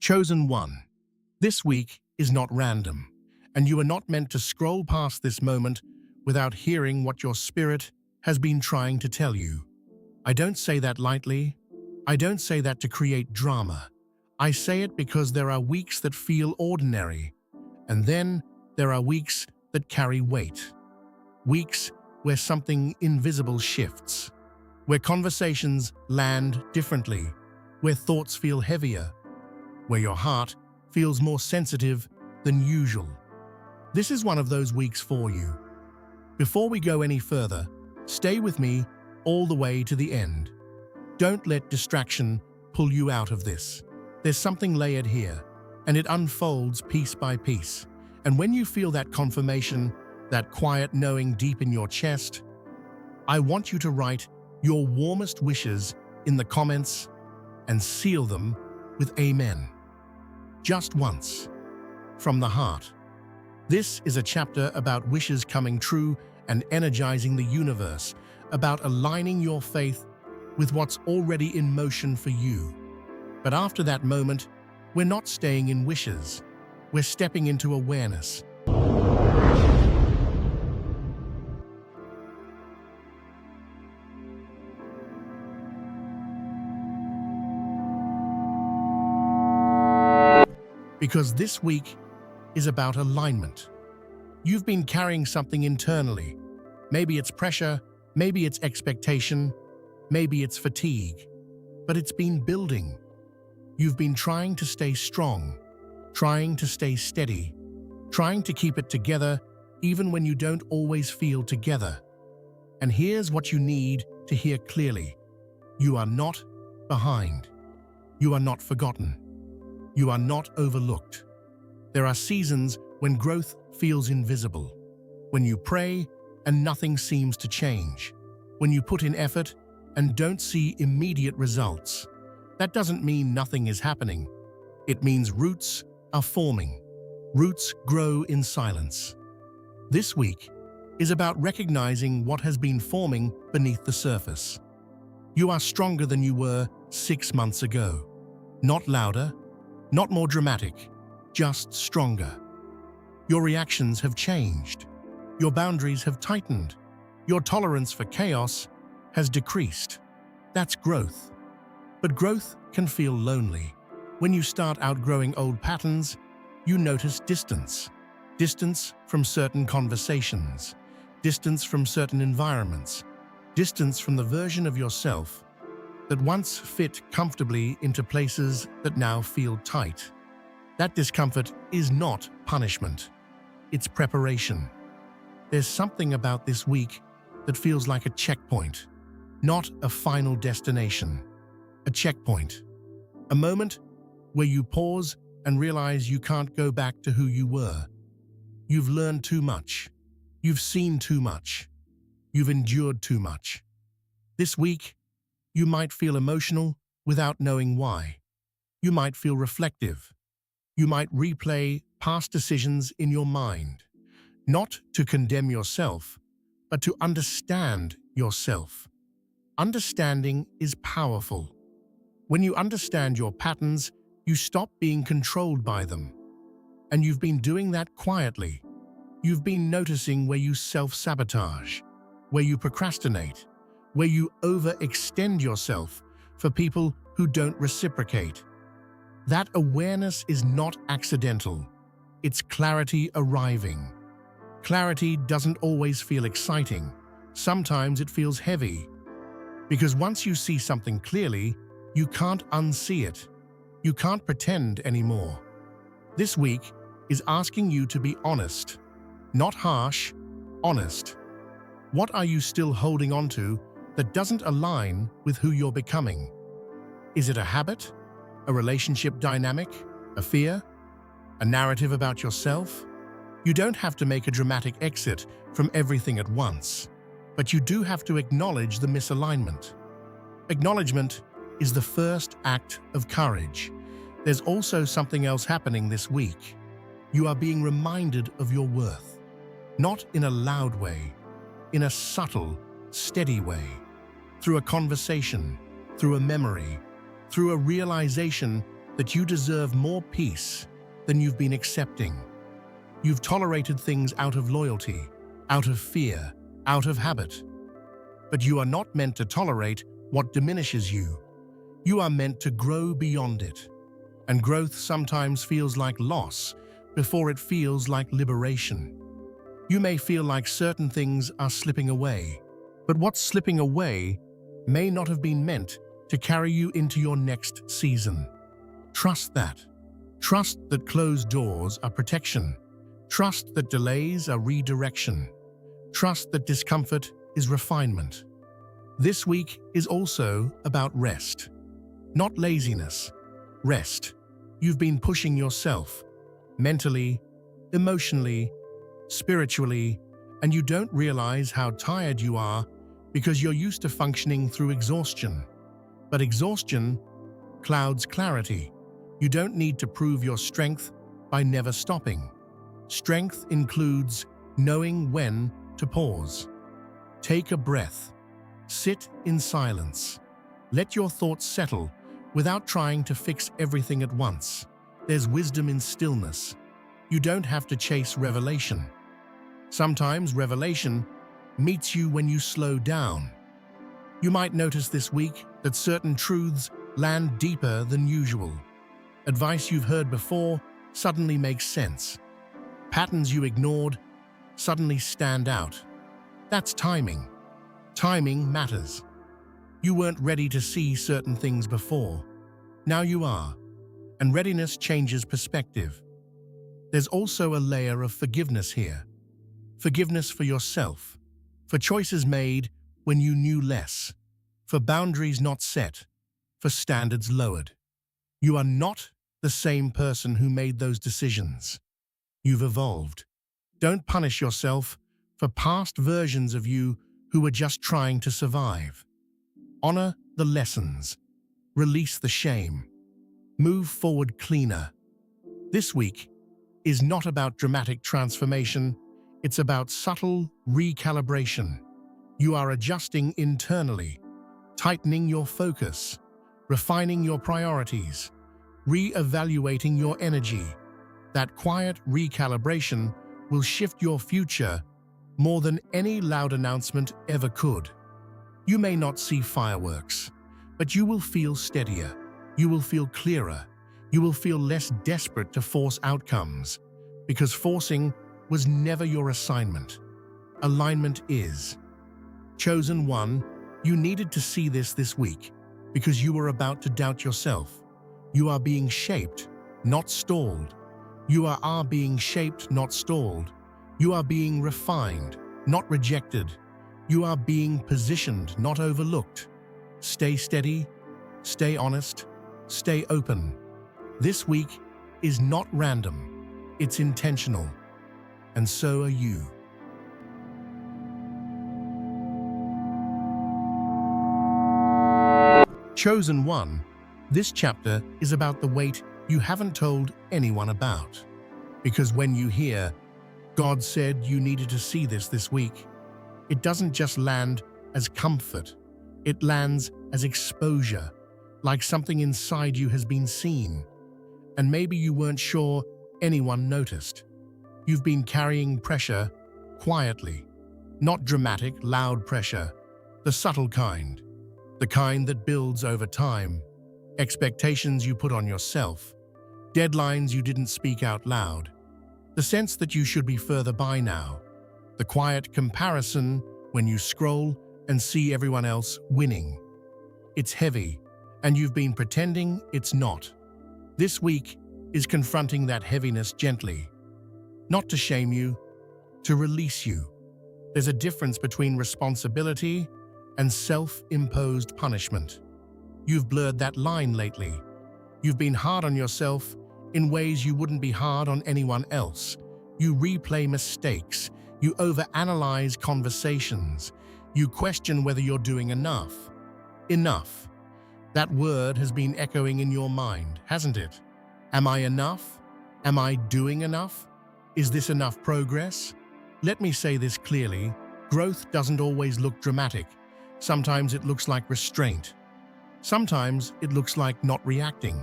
Chosen one. This week is not random, and you are not meant to scroll past this moment without hearing what your spirit has been trying to tell you. I don't say that lightly. I don't say that to create drama. I say it because there are weeks that feel ordinary, and then there are weeks that carry weight. Weeks where something invisible shifts, where conversations land differently, where thoughts feel heavier, where your heart feels more sensitive than usual. This is one of those weeks for you. Before we go any further, stay with me all the way to the end. Don't let distraction pull you out of this. There's something layered here, and it unfolds piece by piece. And when you feel that confirmation, that quiet knowing deep in your chest, I want you to write your warmest wishes in the comments and seal them with Amen. Just once, from the heart. This is a chapter about wishes coming true and energizing the universe, about aligning your faith with what's already in motion for you. But after that moment, we're not staying in wishes. We're stepping into awareness. Because this week is about alignment. You've been carrying something internally. Maybe it's pressure, maybe it's expectation, maybe it's fatigue, but it's been building. You've been trying to stay strong, trying to stay steady, trying to keep it together even when you don't always feel together. And here's what you need to hear clearly. You are not behind. You are not forgotten. You are not overlooked. There are seasons when growth feels invisible, when you pray and nothing seems to change, when you put in effort and don't see immediate results. That doesn't mean nothing is happening. It means roots are forming. Roots grow in silence. This week is about recognizing what has been forming beneath the surface. You are stronger than you were 6 months ago. Not louder, not more dramatic, just stronger. Your reactions have changed. Your boundaries have tightened. Your tolerance for chaos has decreased. That's growth. But growth can feel lonely. When you start outgrowing old patterns, you notice distance. Distance from certain conversations. Distance from certain environments. Distance from the version of yourself that once fit comfortably into places that now feel tight. That discomfort is not punishment. It's preparation. There's something about this week that feels like a checkpoint, not a final destination. A checkpoint. A moment where you pause and realize you can't go back to who you were. You've learned too much. You've seen too much. You've endured too much. This week, you might feel emotional without knowing why. You might feel reflective. You might replay past decisions in your mind, not to condemn yourself, but to understand yourself. Understanding is powerful. When you understand your patterns, you stop being controlled by them. And you've been doing that quietly. You've been noticing where you self-sabotage, where you procrastinate, where you overextend yourself for people who don't reciprocate. That awareness is not accidental. It's clarity arriving. Clarity doesn't always feel exciting. Sometimes it feels heavy. Because once you see something clearly, you can't unsee it. You can't pretend anymore. This week is asking you to be honest. Not harsh, honest. What are you still holding on to that doesn't align with who you're becoming? Is it a habit? A relationship dynamic? A fear? A narrative about yourself? You don't have to make a dramatic exit from everything at once, but you do have to acknowledge the misalignment. Acknowledgement is the first act of courage. There's also something else happening this week. You are being reminded of your worth, not in a loud way, in a subtle, steady way, through a conversation, through a memory, through a realization that you deserve more peace than you've been accepting. You've tolerated things out of loyalty, out of fear, out of habit. But you are not meant to tolerate what diminishes you. You are meant to grow beyond it. And growth sometimes feels like loss before it feels like liberation. You may feel like certain things are slipping away, but what's slipping away may not have been meant to carry you into your next season. Trust that. Trust that closed doors are protection. Trust that delays are redirection. Trust that discomfort is refinement. This week is also about rest. Not laziness. Rest. You've been pushing yourself, mentally, emotionally, spiritually, and you don't realize how tired you are because you're used to functioning through exhaustion. But exhaustion clouds clarity. You don't need to prove your strength by never stopping. Strength includes knowing when to pause. Take a breath. Sit in silence. Let your thoughts settle without trying to fix everything at once. There's wisdom in stillness. You don't have to chase revelation. Sometimes revelation meets you when you slow down. You might notice this week that certain truths land deeper than usual. Advice you've heard before suddenly makes sense. Patterns you ignored suddenly stand out. That's timing. Timing matters. You weren't ready to see certain things before. Now you are. And readiness changes perspective. There's also a layer of forgiveness here. Forgiveness for yourself, for choices made when you knew less, for boundaries not set, for standards lowered. You are not the same person who made those decisions. You've evolved. Don't punish yourself for past versions of you who were just trying to survive. Honor the lessons. Release the shame. Move forward cleaner. This week is not about dramatic transformation. It's about subtle recalibration. You are adjusting internally, tightening your focus, refining your priorities, re-evaluating your energy. That quiet recalibration will shift your future more than any loud announcement ever could. You may not see fireworks, but you will feel steadier. You will feel clearer. You will feel less desperate to force outcomes, because forcing was never your assignment. Alignment is. Chosen one, you needed to see this week because you were about to doubt yourself. You are being shaped, not stalled. You are being shaped, not stalled. You are being refined, not rejected. You are being positioned, not overlooked. Stay steady, stay honest, stay open. This week is not random, it's intentional. And so are you. Chosen one, this chapter is about the weight you haven't told anyone about. Because when you hear, God said you needed to see this week, it doesn't just land as comfort. It lands as exposure, like something inside you has been seen. And maybe you weren't sure anyone noticed. You've been carrying pressure quietly. Not dramatic, loud pressure, the subtle kind. The kind that builds over time. Expectations you put on yourself. Deadlines you didn't speak out loud. The sense that you should be further by now. The quiet comparison when you scroll and see everyone else winning. It's heavy, and you've been pretending it's not. This week is confronting that heaviness gently. Not to shame you, to release you. There's a difference between responsibility and self-imposed punishment. You've blurred that line lately. You've been hard on yourself in ways you wouldn't be hard on anyone else. You replay mistakes. You overanalyze conversations. You question whether you're doing enough. Enough. That word has been echoing in your mind, hasn't it? Am I enough? Am I doing enough? Is this enough progress? Let me say this clearly. Growth doesn't always look dramatic. Sometimes it looks like restraint. Sometimes it looks like not reacting.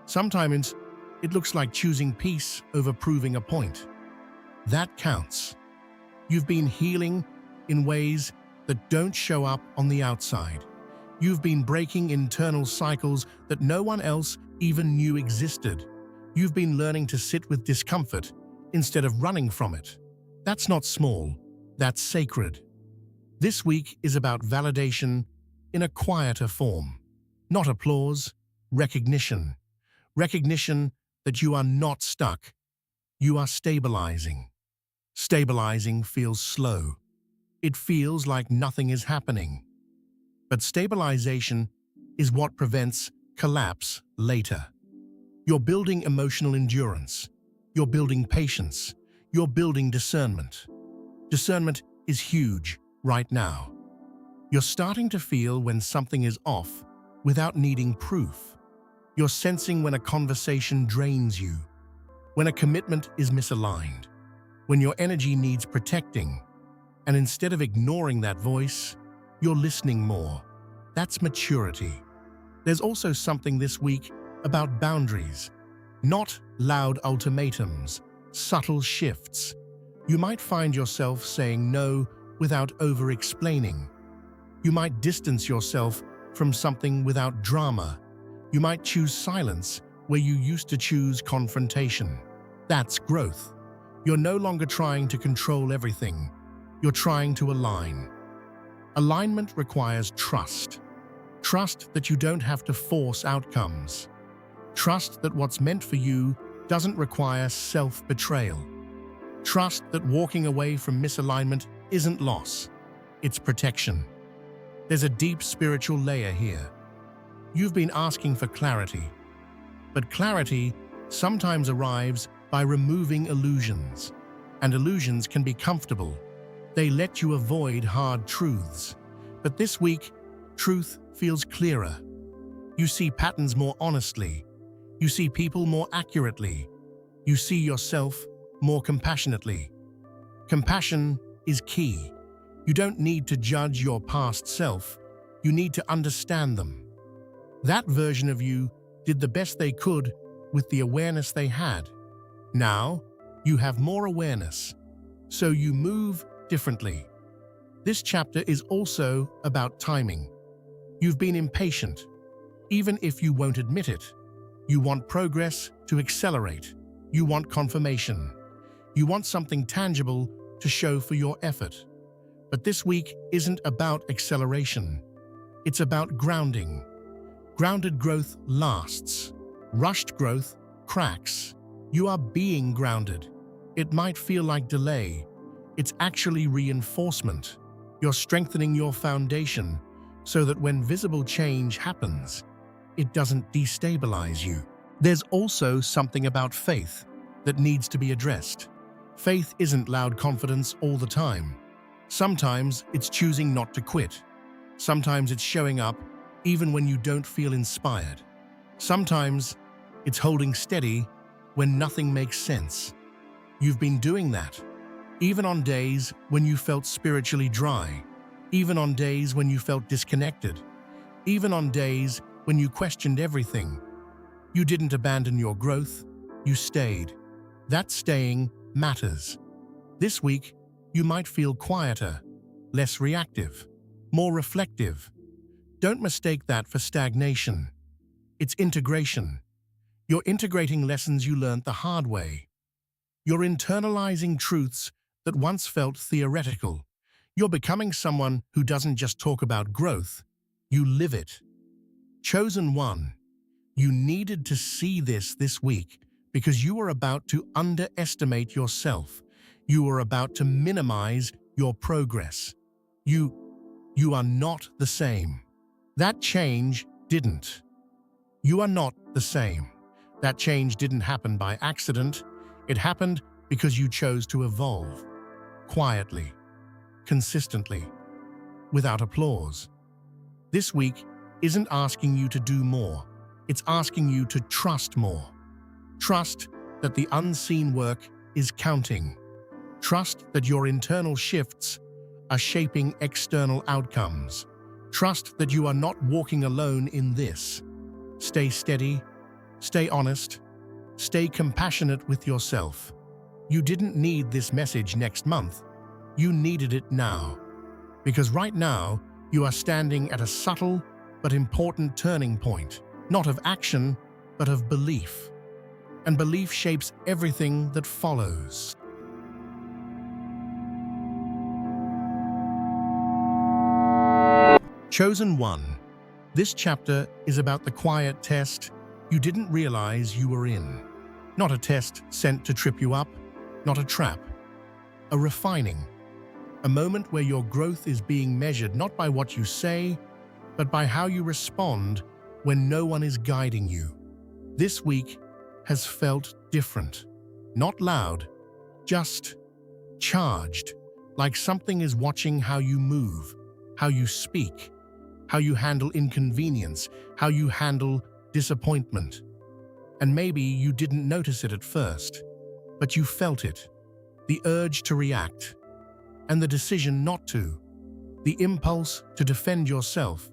Sometimes it looks like choosing peace over proving a point. That counts. You've been healing in ways that don't show up on the outside. You've been breaking internal cycles that no one else even knew existed. You've been learning to sit with discomfort instead of running from it. That's not small, that's sacred. This week is about validation in a quieter form. Not applause, recognition. Recognition that you are not stuck. You are stabilizing. Stabilizing feels slow. It feels like nothing is happening. But stabilization is what prevents collapse later. You're building emotional endurance. You're building patience. You're building discernment. Discernment is huge right now. You're starting to feel when something is off without needing proof. You're sensing when a conversation drains you, when a commitment is misaligned, when your energy needs protecting. And instead of ignoring that voice, you're listening more. That's maturity. There's also something this week about boundaries. Not loud ultimatums, subtle shifts. You might find yourself saying no without over-explaining. You might distance yourself from something without drama. You might choose silence where you used to choose confrontation. That's growth. You're no longer trying to control everything. You're trying to align. Alignment requires trust. Trust that you don't have to force outcomes. Trust that what's meant for you doesn't require self-betrayal. Trust that walking away from misalignment isn't loss, it's protection. There's a deep spiritual layer here. You've been asking for clarity, but clarity sometimes arrives by removing illusions, and illusions can be comfortable. They let you avoid hard truths. But this week, truth feels clearer. You see patterns more honestly. You see people more accurately. You see yourself more compassionately. Compassion is key. You don't need to judge your past self. You need to understand them. That version of you did the best they could with the awareness they had. Now, you have more awareness, so you move differently. This chapter is also about timing. You've been impatient, even if you won't admit it. You want progress to accelerate. You want confirmation. You want something tangible to show for your effort. But this week isn't about acceleration. It's about grounding. Grounded growth lasts. Rushed growth cracks. You are being grounded. It might feel like delay. It's actually reinforcement. You're strengthening your foundation so that when visible change happens, it doesn't destabilize you. There's also something about faith that needs to be addressed. Faith isn't loud confidence all the time. Sometimes it's choosing not to quit. Sometimes it's showing up even when you don't feel inspired. Sometimes it's holding steady when nothing makes sense. You've been doing that, even on days when you felt spiritually dry, even on days when you felt disconnected, even on days when you questioned everything. You didn't abandon your growth, you stayed. That staying matters. This week, you might feel quieter, less reactive, more reflective. Don't mistake that for stagnation. It's integration. You're integrating lessons you learned the hard way. You're internalizing truths that once felt theoretical. You're becoming someone who doesn't just talk about growth, you live it. Chosen one, you needed to see this week because you were about to underestimate yourself. You were about to minimize your progress. You are not the same. That change didn't. You are not the same. That change didn't happen by accident. It happened because you chose to evolve. Quietly. Consistently. Without applause. This week isn't asking you to do more. It's asking you to trust more. Trust that the unseen work is counting. Trust that your internal shifts are shaping external outcomes. Trust that you are not walking alone in this. Stay steady, Stay honest. Stay compassionate with yourself. You didn't need this message next month. You needed it now. Because right now, you are standing at a subtle but important turning point, not of action, but of belief. And belief shapes everything that follows. Chosen One. This chapter is about the quiet test you didn't realize you were in. Not a test sent to trip you up, not a trap. A refining. A moment where your growth is being measured not by what you say, but by how you respond when no one is guiding you. This week has felt different. Not loud, just charged, like something is watching how you move, how you speak, how you handle inconvenience, how you handle disappointment. And maybe you didn't notice it at first, but you felt it. The urge to react, and the decision not to. The impulse to defend yourself,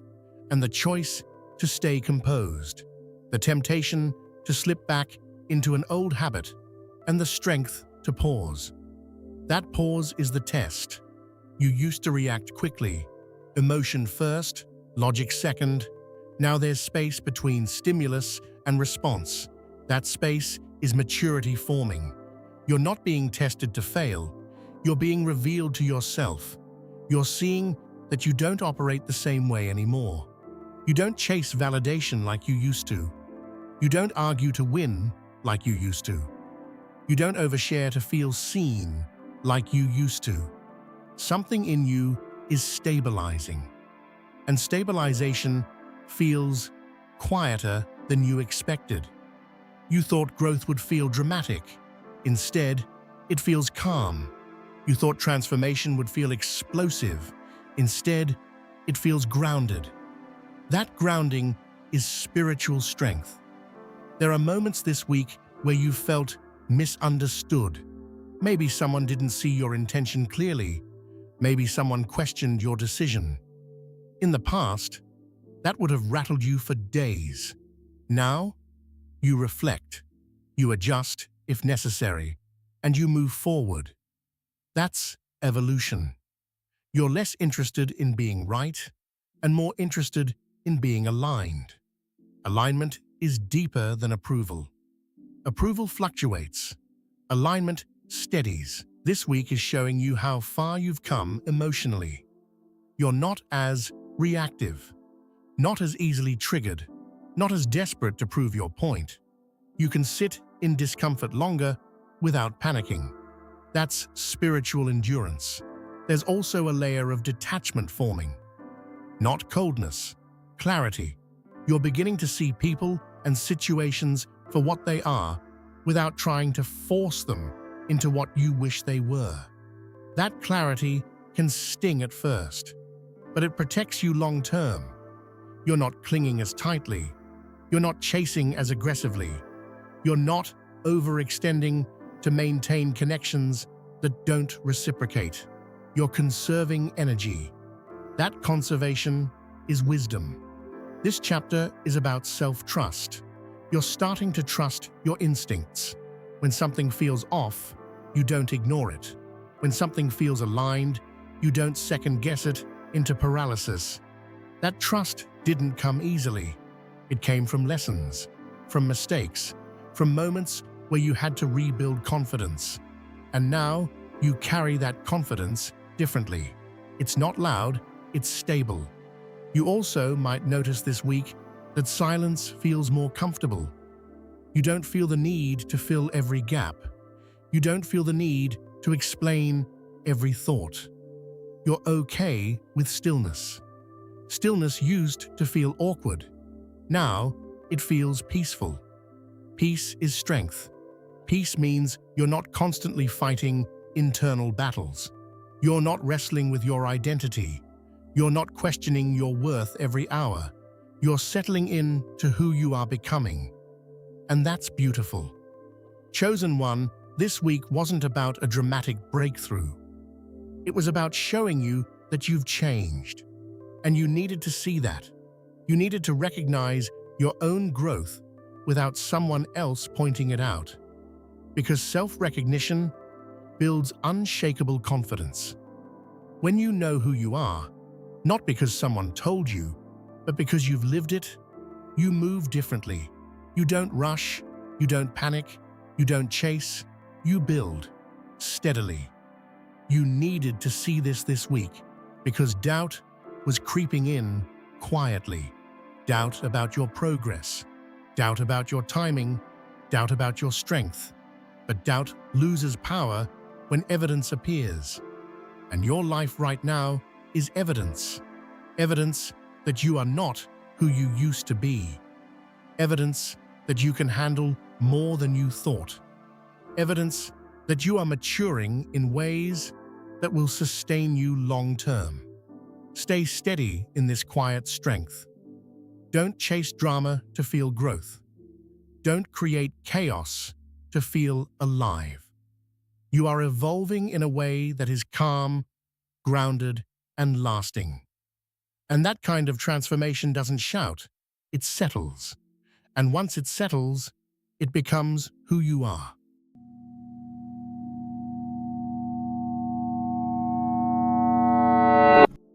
and the choice to stay composed. The temptation to slip back into an old habit, and the strength to pause. That pause is the test. You used to react quickly, emotion first, logic second. Now there's space between stimulus and response. That space is maturity forming. You're not being tested to fail. You're being revealed to yourself. You're seeing that you don't operate the same way anymore. You don't chase validation like you used to. You don't argue to win like you used to. You don't overshare to feel seen like you used to. Something in you is stabilizing. And stabilization feels quieter than you expected. You thought growth would feel dramatic. Instead, it feels calm. You thought transformation would feel explosive. Instead, it feels grounded. That grounding is spiritual strength. There are moments this week where you felt misunderstood. Maybe someone didn't see your intention clearly. Maybe someone questioned your decision. In the past, that would have rattled you for days. Now, you reflect, you adjust if necessary, and you move forward. That's evolution. You're less interested in being right and more interested in being aligned. Alignment is deeper than approval. Approval fluctuates. Alignment steadies. This week is showing you how far you've come emotionally. You're not as reactive, not as easily triggered, not as desperate to prove your point. You can sit in discomfort longer without panicking. That's spiritual endurance. There's also a layer of detachment forming. Not coldness, clarity. You're beginning to see people and situations for what they are without trying to force them into what you wish they were. That clarity can sting at first, but it protects you long term. You're not clinging as tightly. You're not chasing as aggressively. You're not overextending to maintain connections that don't reciprocate. You're conserving energy. That conservation is wisdom. This chapter is about self-trust. You're starting to trust your instincts. When something feels off, you don't ignore it. When something feels aligned, you don't second-guess it into paralysis. That trust didn't come easily. It came from lessons, from mistakes, from moments where you had to rebuild confidence. And now you carry that confidence differently. It's not loud, it's stable. You also might notice this week that silence feels more comfortable. You don't feel the need to fill every gap. You don't feel the need to explain every thought. You're okay with stillness. Stillness used to feel awkward. Now it feels peaceful. Peace is strength. Peace means you're not constantly fighting internal battles. You're not wrestling with your identity. You're not questioning your worth every hour. You're settling in to who you are becoming. And that's beautiful. Chosen One, this week wasn't about a dramatic breakthrough. It was about showing you that you've changed. And you needed to see that. You needed to recognize your own growth without someone else pointing it out. Because self-recognition builds unshakable confidence. When you know who you are, not because someone told you, but because you've lived it, you move differently. You don't rush, you don't panic, you don't chase, you build steadily. You needed to see this week because doubt was creeping in quietly. Doubt about your progress, doubt about your timing, doubt about your strength. But doubt loses power when evidence appears. And your life right now is evidence. Evidence that you are not who you used to be. Evidence that you can handle more than you thought. Evidence that you are maturing in ways that will sustain you long term. Stay steady in this quiet strength. Don't chase drama to feel growth. Don't create chaos to feel alive. You are evolving in a way that is calm, grounded, and lasting. And that kind of transformation doesn't shout, it settles. And once it settles, it becomes who you are.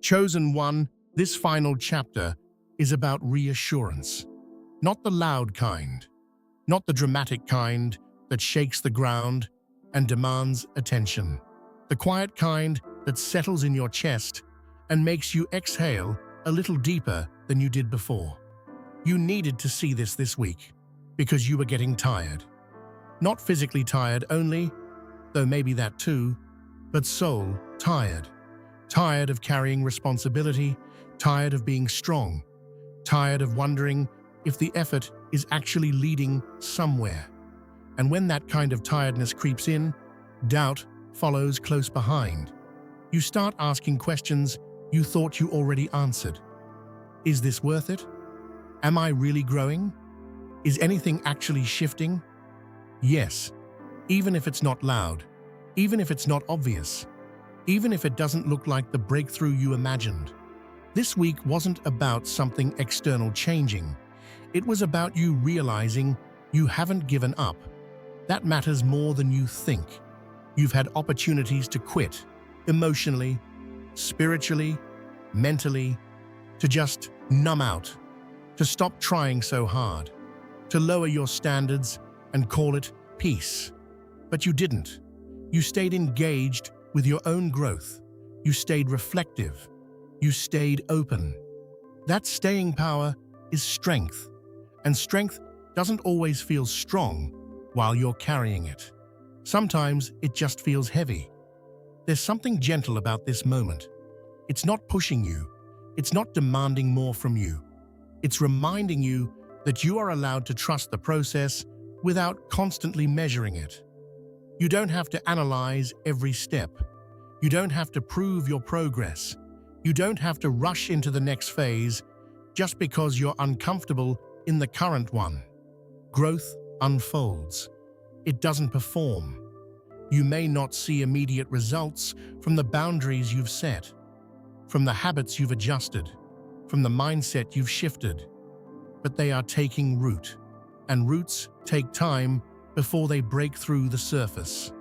Chosen one, this final chapter is about reassurance. Not the loud kind, not the dramatic kind that shakes the ground and demands attention. The quiet kind that settles in your chest and makes you exhale a little deeper than you did before. You needed to see this week because you were getting tired. Not physically tired only, though maybe that too, but soul tired. Tired of carrying responsibility, tired of being strong, tired of wondering if the effort is actually leading somewhere. And when that kind of tiredness creeps in, doubt follows close behind. You start asking questions you thought you already answered. Is this worth it? Am I really growing? Is anything actually shifting? Yes, even if it's not loud, even if it's not obvious, even if it doesn't look like the breakthrough you imagined. This week wasn't about something external changing. It was about you realizing you haven't given up. That matters more than you think. You've had opportunities to quit, emotionally, spiritually, mentally, to just numb out, to stop trying so hard, to lower your standards and call it peace. But you didn't. You stayed engaged with your own growth. You stayed reflective. You stayed open. That staying power is strength, and strength doesn't always feel strong while you're carrying it. Sometimes it just feels heavy. There's something gentle about this moment. It's not pushing you. It's not demanding more from you. It's reminding you that you are allowed to trust the process without constantly measuring it. You don't have to analyze every step. You don't have to prove your progress. You don't have to rush into the next phase just because you're uncomfortable in the current one. Growth unfolds. It doesn't perform. You may not see immediate results from the boundaries you've set, from the habits you've adjusted, from the mindset you've shifted, but they are taking root, and roots take time before they break through the surface.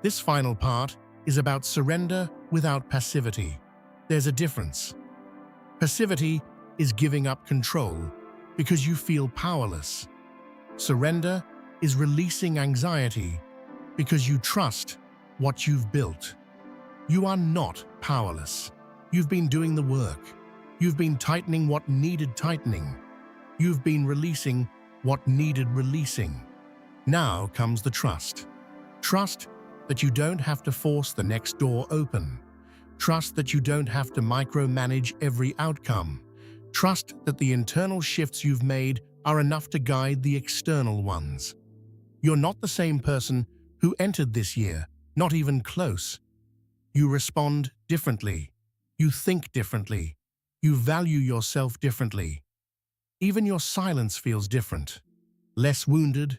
This final part is about surrender without passivity. There's a difference. Passivity is giving up control because you feel powerless. Surrender is releasing anxiety because you trust what you've built. You are not powerless. You've been doing the work. You've been tightening what needed tightening. You've been releasing what needed releasing. Now comes the trust. Trust that you don't have to force the next door open. Trust that you don't have to micromanage every outcome. Trust that the internal shifts you've made are enough to guide the external ones. You're not the same person who entered this year, not even close. You respond differently. You think differently. You value yourself differently. Even your silence feels different. Less wounded,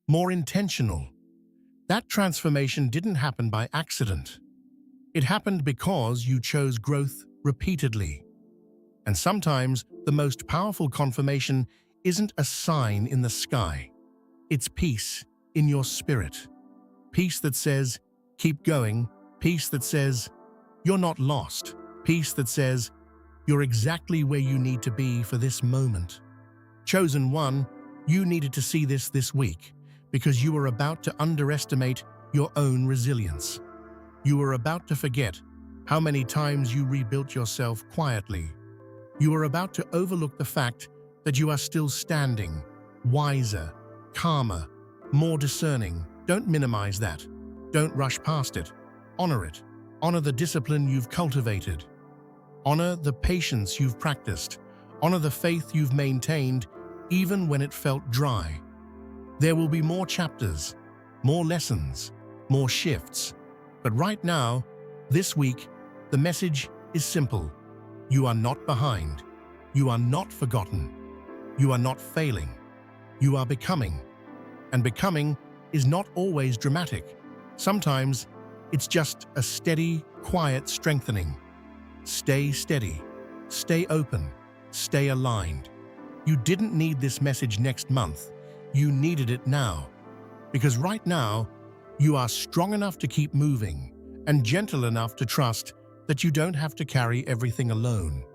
more intentional. That transformation didn't happen by accident. It happened because you chose growth repeatedly. And sometimes the most powerful confirmation isn't a sign in the sky. It's peace in your spirit. Peace that says, keep going. Peace that says, you're not lost. Peace that says, you're exactly where you need to be for this moment. Chosen one, you needed to see this week because you were about to underestimate your own resilience. You were about to forget how many times you rebuilt yourself quietly. You were about to overlook the fact that you are still standing, wiser, calmer, more discerning. Don't minimize that. Don't rush past it. Honor it. Honor the discipline you've cultivated. Honor the patience you've practiced. Honor the faith you've maintained, even when it felt dry. There will be more chapters, more lessons, more shifts. But right now, this week, the message is simple. You are not behind. You are not forgotten. You are not failing. You are becoming. And becoming is not always dramatic. Sometimes it's just a steady, quiet strengthening. Stay steady. Stay open. Stay aligned. You didn't need this message next month. You needed it now. Because right now, you are strong enough to keep moving and gentle enough to trust that you don't have to carry everything alone.